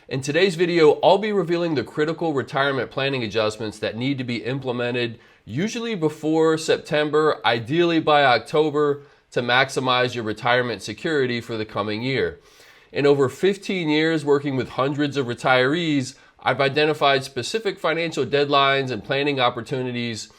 In today's video, I'll be revealing the critical retirement planning adjustments that need to be implemented usually before September, ideally by October, to maximize your retirement security for the coming year. In over 15 years working with hundreds of retirees, I've identified specific financial deadlines and planning opportunities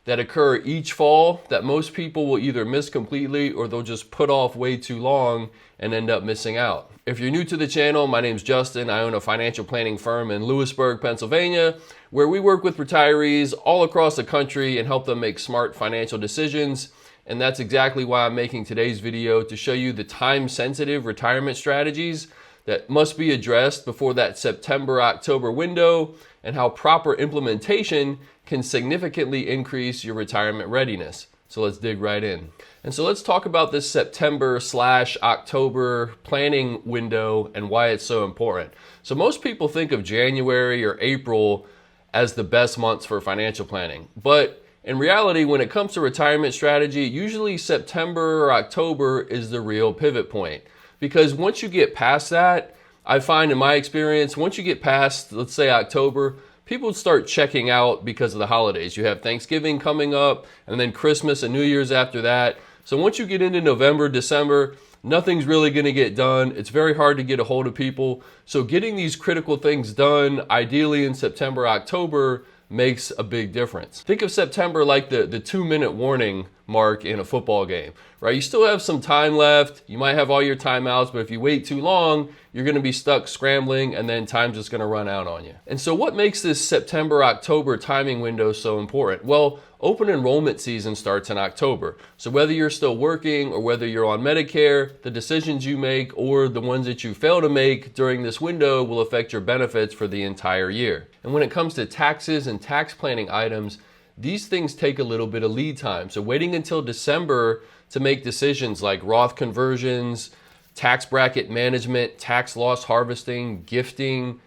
that occur each fall that most people will either miss completely or they'll just put off way too long and end up missing out. If you're new to the channel, my name's Justin. I own a financial planning firm in Lewisburg, Pennsylvania, where we work with retirees all across the country and help them make smart financial decisions. And that's exactly why I'm making today's video, to show you the time-sensitive retirement strategies that must be addressed before that September-October window, and how proper implementation can significantly increase your retirement readiness. So let's dig right in. And so let's talk about this September/October planning window and why it's so important. So most people think of January or April as the best months for financial planning. But in reality, when it comes to retirement strategy, usually September or October is the real pivot point. Because once you get past that, I find in my experience, once you get past, let's say October, people start checking out because of the holidays. You have Thanksgiving coming up, and then Christmas and New Year's after that. So once you get into November, December, nothing's really going to get done. It's very hard to get a hold of people. So getting these critical things done, ideally in September, October, makes a big difference. Think of September like the 2-minute warning mark in a football game, right? You still have some time left. You might have all your timeouts, but if you wait too long, you're going to be stuck scrambling, and then time's just going to run out on you. And so what makes this September-October timing window so important? Well, open enrollment season starts in October. So whether you're still working or whether you're on Medicare, the decisions you make or the ones that you fail to make during this window will affect your benefits for the entire year. And when it comes to taxes and tax planning items, these things take a little bit of lead time. So waiting until December to make decisions like Roth conversions, tax bracket management, tax loss harvesting, gifting,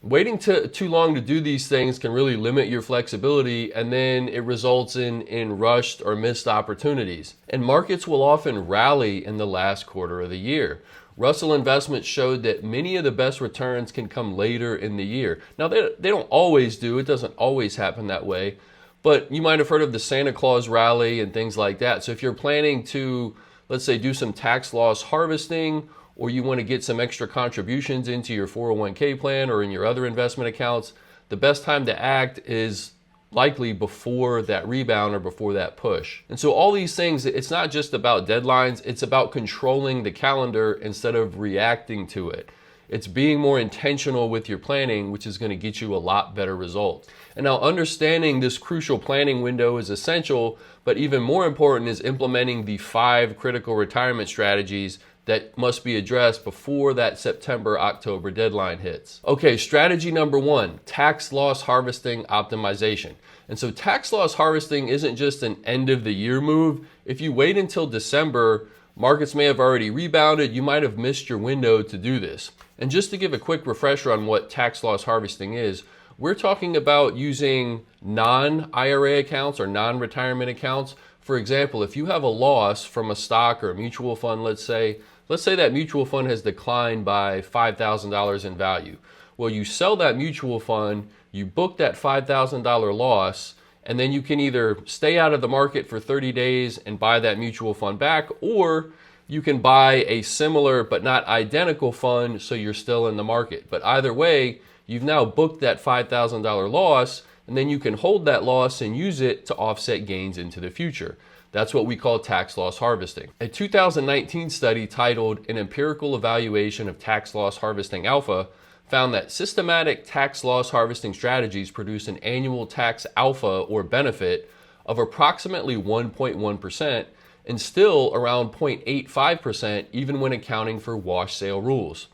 waiting too long to do these things can really limit your flexibility, and then it results in rushed or missed opportunities. And markets will often rally in the last quarter of the year. Russell Investments showed that many of the best returns can come later in the year. Now, they don't always do. It doesn't always happen that way. But you might have heard of the Santa Claus rally and things like that. So if you're planning to, let's say, do some tax loss harvesting, or you want to get some extra contributions into your 401k plan or in your other investment accounts, the best time to act is likely before that rebound or before that push. And so all these things, it's not just about deadlines, it's about controlling the calendar instead of reacting to it. It's being more intentional with your planning, which is going to get you a lot better results. And now understanding this crucial planning window is essential, but even more important is implementing the 5 critical retirement strategies that must be addressed before that September-October deadline hits. Okay, strategy number 1, tax loss harvesting optimization. And so tax loss harvesting isn't just an end of the year move. If you wait until December, markets may have already rebounded. You might have missed your window to do this. And just to give a quick refresher on what tax loss harvesting is, we're talking about using non-IRA accounts or non-retirement accounts. For example, if you have a loss from a stock or a mutual fund, let's say that mutual fund has declined by $5,000 in value. Well, you sell that mutual fund, you book that $5,000 loss, and then you can either stay out of the market for 30 days and buy that mutual fund back, or you can buy a similar but not identical fund so you're still in the market. But either way, you've now booked that $5,000 loss, and then you can hold that loss and use it to offset gains into the future. That's what we call tax loss harvesting. A 2019 study titled An Empirical Evaluation of Tax Loss Harvesting Alpha found that systematic tax loss harvesting strategies produce an annual tax alpha or benefit of approximately 1.1% and still around 0.85% even when accounting for wash sale rules.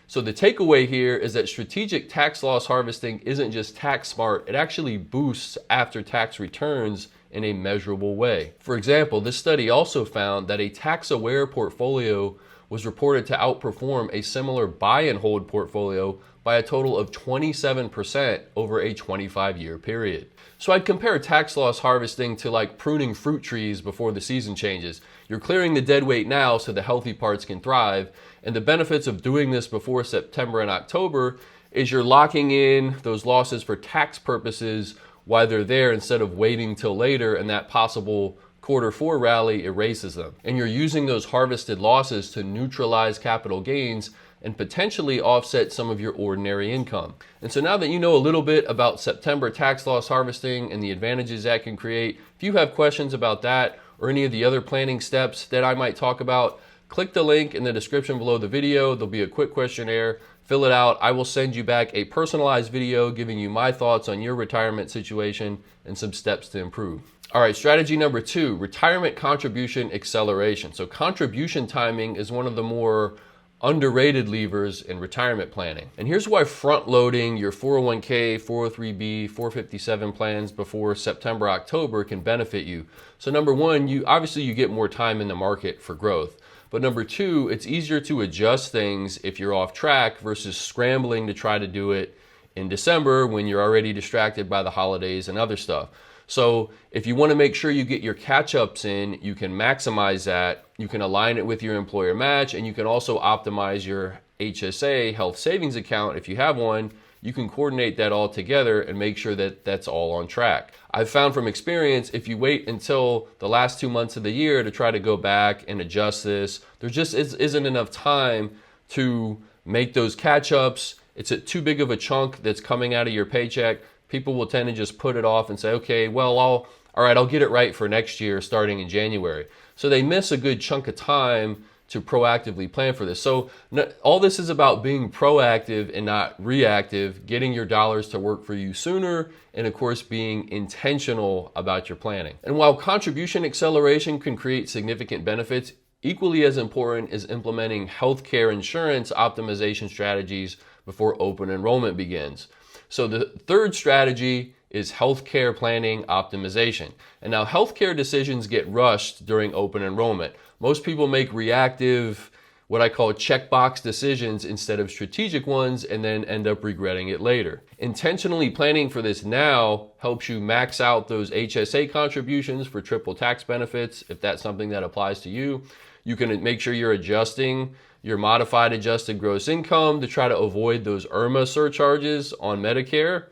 So the takeaway here is that strategic tax loss harvesting isn't just tax smart, it actually boosts after-tax returns in a measurable way. For example, this study also found that a tax-aware portfolio was reported to outperform a similar buy and hold portfolio by a total of 27% over a 25-year period. So I'd compare tax loss harvesting to like pruning fruit trees before the season changes. You're clearing the dead weight now so the healthy parts can thrive. And the benefits of doing this before September and October is you're locking in those losses for tax purposes while they're there instead of waiting till later, and that possible Q4 rally erases them. And you're using those harvested losses to neutralize capital gains and potentially offset some of your ordinary income. And so now that you know a little bit about September tax loss harvesting and the advantages that can create, if you have questions about that or any of the other planning steps that I might talk about, click the link in the description below the video. There'll be a quick questionnaire. Fill it out. I will send you back a personalized video giving you my thoughts on your retirement situation and some steps to improve. All right, strategy number 2, retirement contribution acceleration. So contribution timing is one of the more underrated levers in retirement planning. And here's why front loading your 401k, 403b, 457 plans before September, October can benefit you. So number 1, you get more time in the market for growth. But number 2, it's easier to adjust things if you're off track versus scrambling to try to do it in December when you're already distracted by the holidays and other stuff. So if you want to make sure you get your catch-ups in, you can maximize that. You can align it with your employer match, and you can also optimize your HSA, health savings account, if you have one. You can coordinate that all together and make sure that that's all on track. I've found from experience, if you wait until the last 2 months of the year to try to go back and adjust this, there just isn't enough time to make those catch-ups. It's too big of a chunk that's coming out of your paycheck. People will tend to just put it off and say, okay, well, I'll get it right for next year starting in January. So they miss a good chunk of time to proactively plan for this. So all this is about being proactive and not reactive, getting your dollars to work for you sooner, and of course being intentional about your planning. And while contribution acceleration can create significant benefits, equally as important is implementing healthcare insurance optimization strategies before open enrollment begins. So the third strategy is healthcare planning optimization. And now healthcare decisions get rushed during open enrollment. Most people make reactive, what I call checkbox decisions instead of strategic ones, and then end up regretting it later. Intentionally planning for this now helps you max out those HSA contributions for triple tax benefits, if that's something that applies to you. You can make sure you're adjusting your modified adjusted gross income to try to avoid those IRMA surcharges on Medicare.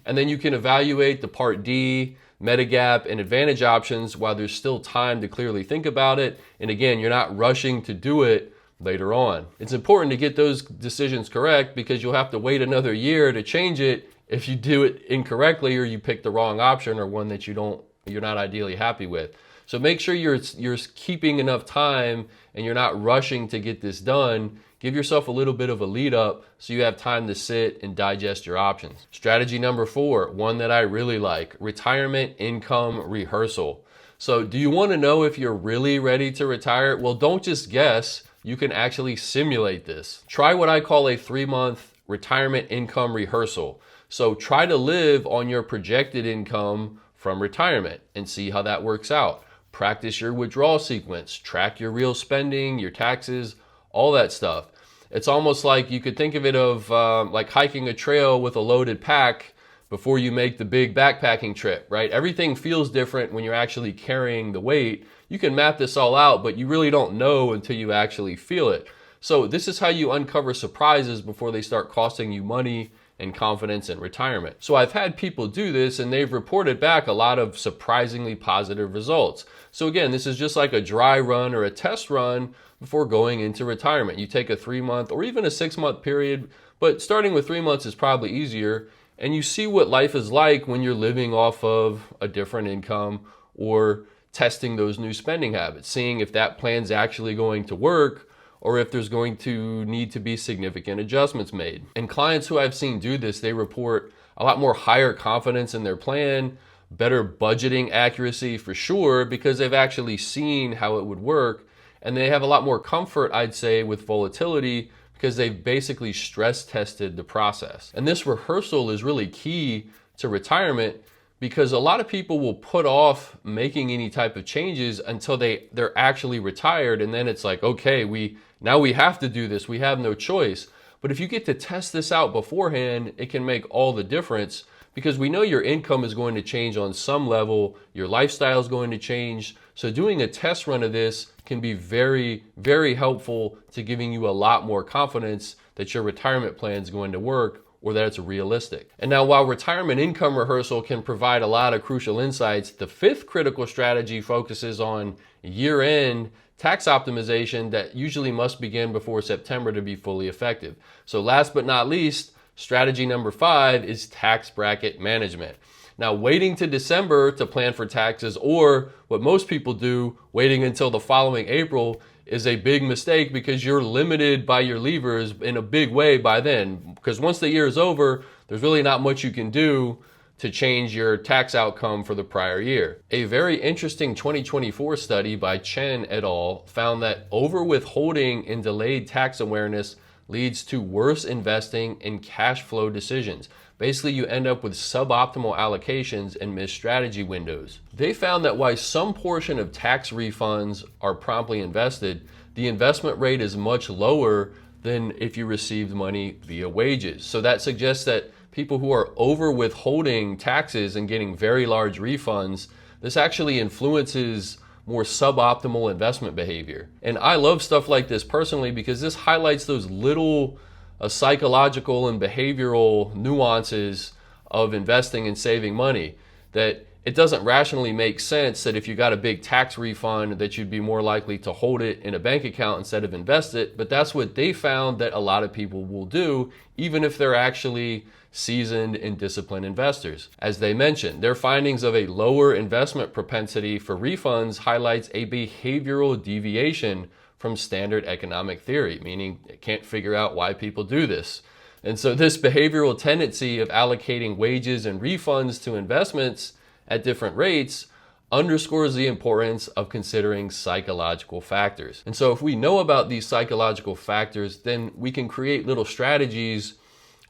And then you can evaluate the Part D, Medigap, and Advantage options while there's still time to clearly think about it. And again, you're not rushing to do it later on. It's important to get those decisions correct because you'll have to wait another year to change it if you do it incorrectly or you pick the wrong option or one that you're not ideally happy with. So make sure you're keeping enough time and you're not rushing to get this done. Give yourself a little bit of a lead up so you have time to sit and digest your options. Strategy number 4, one that I really like, retirement income rehearsal. So do you want to know if you're really ready to retire? Well, don't just guess. You can actually simulate this. Try what I call a 3-month retirement income rehearsal. So try to live on your projected income from retirement and see how that works out. Practice your withdrawal sequence, track your real spending, your taxes, all that stuff. It's almost like you could think of it of like hiking a trail with a loaded pack before you make the big backpacking trip, right? Everything feels different when you're actually carrying the weight. You can map this all out, but you really don't know until you actually feel it. So this is how you uncover surprises before they start costing you money and confidence in retirement. So I've had people do this and they've reported back a lot of surprisingly positive results. So again, this is just like a dry run or a test run before going into retirement. You take a 3-month or even a 6-month period, but starting with 3 months is probably easier, and you see what life is like when you're living off of a different income or testing those new spending habits, seeing if that plan's actually going to work or if there's going to need to be significant adjustments made. And clients who I've seen do this, they report a lot more higher confidence in their plan, better budgeting accuracy for sure, because they've actually seen how it would work. And they have a lot more comfort, I'd say, with volatility because they've basically stress tested the process. And this rehearsal is really key to retirement because a lot of people will put off making any type of changes until they're actually retired, and then it's like, okay, now we have to do this, we have no choice. But if you get to test this out beforehand, it can make all the difference, because we know your income is going to change on some level, your lifestyle is going to change. So doing a test run of this can be very, very helpful to giving you a lot more confidence that your retirement plan is going to work, or that it's realistic. And now, while retirement income rehearsal can provide a lot of crucial insights, the fifth critical strategy focuses on year-end tax optimization that usually must begin before September to be fully effective. So last but not least, strategy number 5 is tax bracket management. Now, waiting to December to plan for taxes, or what most people do, waiting until the following April, is a big mistake, because you're limited by your levers in a big way by then. Because once the year is over, there's really not much you can do to change your tax outcome for the prior year. A very interesting 2024 study by Chen et al. Found that over withholding and delayed tax awareness leads to worse investing and cash flow decisions. Basically, you end up with suboptimal allocations and missed strategy windows. They found that while some portion of tax refunds are promptly invested, the investment rate is much lower than if you received money via wages. So that suggests that people who are over withholding taxes and getting very large refunds, this actually influences more suboptimal investment behavior. And I love stuff like this personally, because this highlights those little psychological and behavioral nuances of investing and saving money, that it doesn't rationally make sense that if you got a big tax refund that you'd be more likely to hold it in a bank account instead of invest it. But that's what they found that a lot of people will do, even if they're actually seasoned and disciplined investors. As they mentioned, their findings of a lower investment propensity for refunds highlights a behavioral deviation from standard economic theory, meaning it can't figure out why people do this. And so this behavioral tendency of allocating wages and refunds to investments at different rates underscores the importance of considering psychological factors. And so if we know about these psychological factors, then we can create little strategies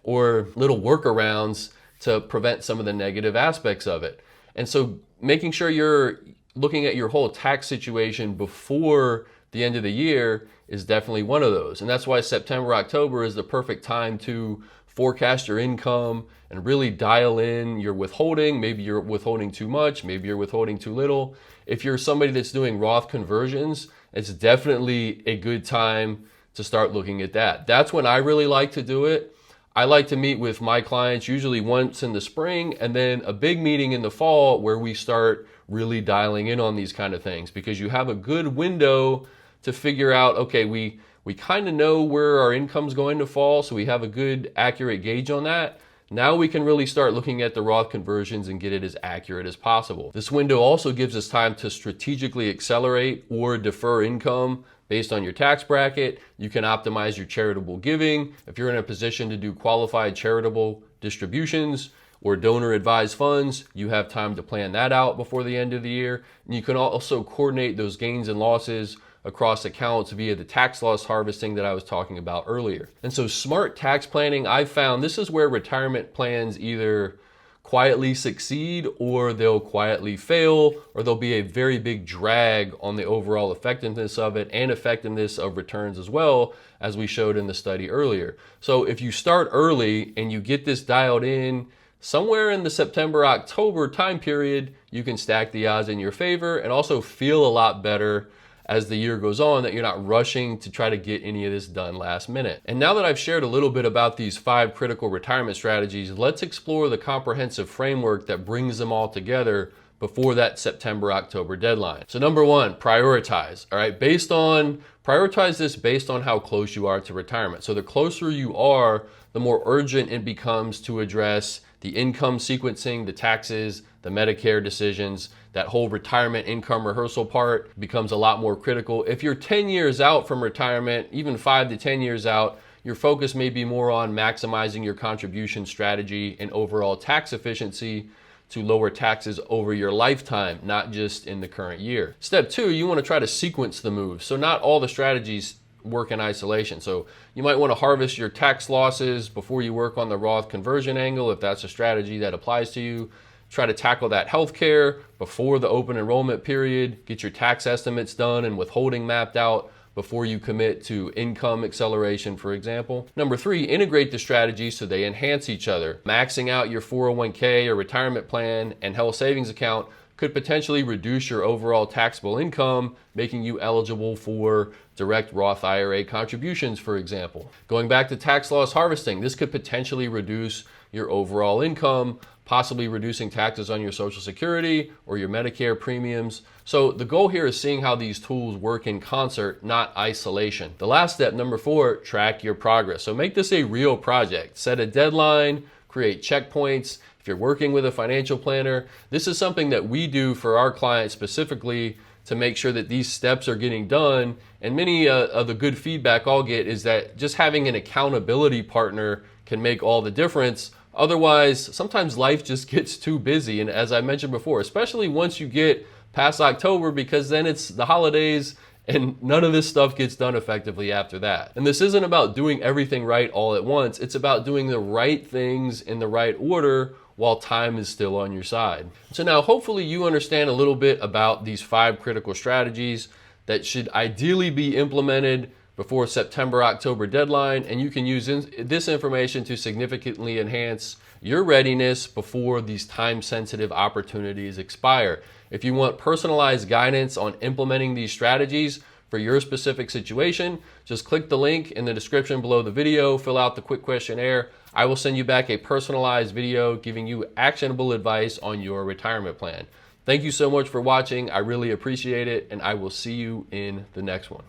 or little workarounds to prevent some of the negative aspects of it. And so making sure you're looking at your whole tax situation before the end of the year is definitely one of those. And that's why September, October is the perfect time to forecast your income and really dial in your withholding. Maybe you're withholding too much, maybe you're withholding too little. If you're somebody that's doing Roth conversions, it's definitely a good time to start looking at that. That's when I really like to do it. I like to meet with my clients usually once in the spring, and then a big meeting in the fall where we start really dialing in on these kind of things, because you have a good window to figure out, okay, we kind of know where our income's going to fall, so we have a good accurate gauge on that. Now we can really start looking at the Roth conversions and get it as accurate as possible. This window also gives us time to strategically accelerate or defer income based on your tax bracket. You can optimize your charitable giving. If you're in a position to do qualified charitable distributions or donor advised funds, you have time to plan that out before the end of the year. And you can also coordinate those gains and losses across accounts via the tax loss harvesting that I was talking about earlier. And so smart tax planning, I've found this is where retirement plans either quietly succeed or they'll quietly fail, or there'll be a very big drag on the overall effectiveness of it and effectiveness of returns as well, as we showed in the study earlier. So if you start early and you get this dialed in somewhere in the September, October time period, you can stack the odds in your favor and also feel a lot better as the year goes on, that you're not rushing to try to get any of this done last minute. And now that I've shared a little bit about these 5 critical retirement strategies, let's explore the comprehensive framework that brings them all together before that September, October deadline. So number 1, prioritize. All right, prioritize this based on how close you are to retirement. So the closer you are, the more urgent it becomes to address the income sequencing, the taxes, the Medicare decisions. That whole retirement income rehearsal part becomes a lot more critical. If you're 10 years out from retirement, even 5 to 10 years out, your focus may be more on maximizing your contribution strategy and overall tax efficiency to lower taxes over your lifetime, not just in the current year. Step 2, you want to try to sequence the moves. So not all the strategies work in isolation. So you might want to harvest your tax losses before you work on the Roth conversion angle, if that's a strategy that applies to you. try to tackle that healthcare before the open enrollment period, get your tax estimates done and withholding mapped out before you commit to income acceleration, for example. Number 3, integrate the strategies so they enhance each other. Maxing out your 401k or retirement plan and health savings account could potentially reduce your overall taxable income, making you eligible for direct Roth IRA contributions, for example. Going back to tax loss harvesting, this could potentially reduce your overall income, possibly reducing taxes on your Social Security or your Medicare premiums. So the goal here is seeing how these tools work in concert, not isolation. The last step, number 4, track your progress. So make this a real project. Set a deadline, create checkpoints. If you're working with a financial planner, this is something that we do for our clients specifically to make sure that these steps are getting done. And many of the good feedback I'll get is that just having an accountability partner can make all the difference. Otherwise, sometimes life just gets too busy. And as I mentioned before, especially once you get past October, because then it's the holidays and none of this stuff gets done effectively after that. And this isn't about doing everything right all at once. It's about doing the right things in the right order while time is still on your side. So now hopefully you understand a little bit about these 5 critical strategies that should ideally be implemented before September-October deadline, and you can use this information to significantly enhance your readiness before these time-sensitive opportunities expire. If you want personalized guidance on implementing these strategies for your specific situation, just click the link in the description below the video, fill out the quick questionnaire. I will send you back a personalized video giving you actionable advice on your retirement plan. Thank you so much for watching. I really appreciate it, and I will see you in the next one.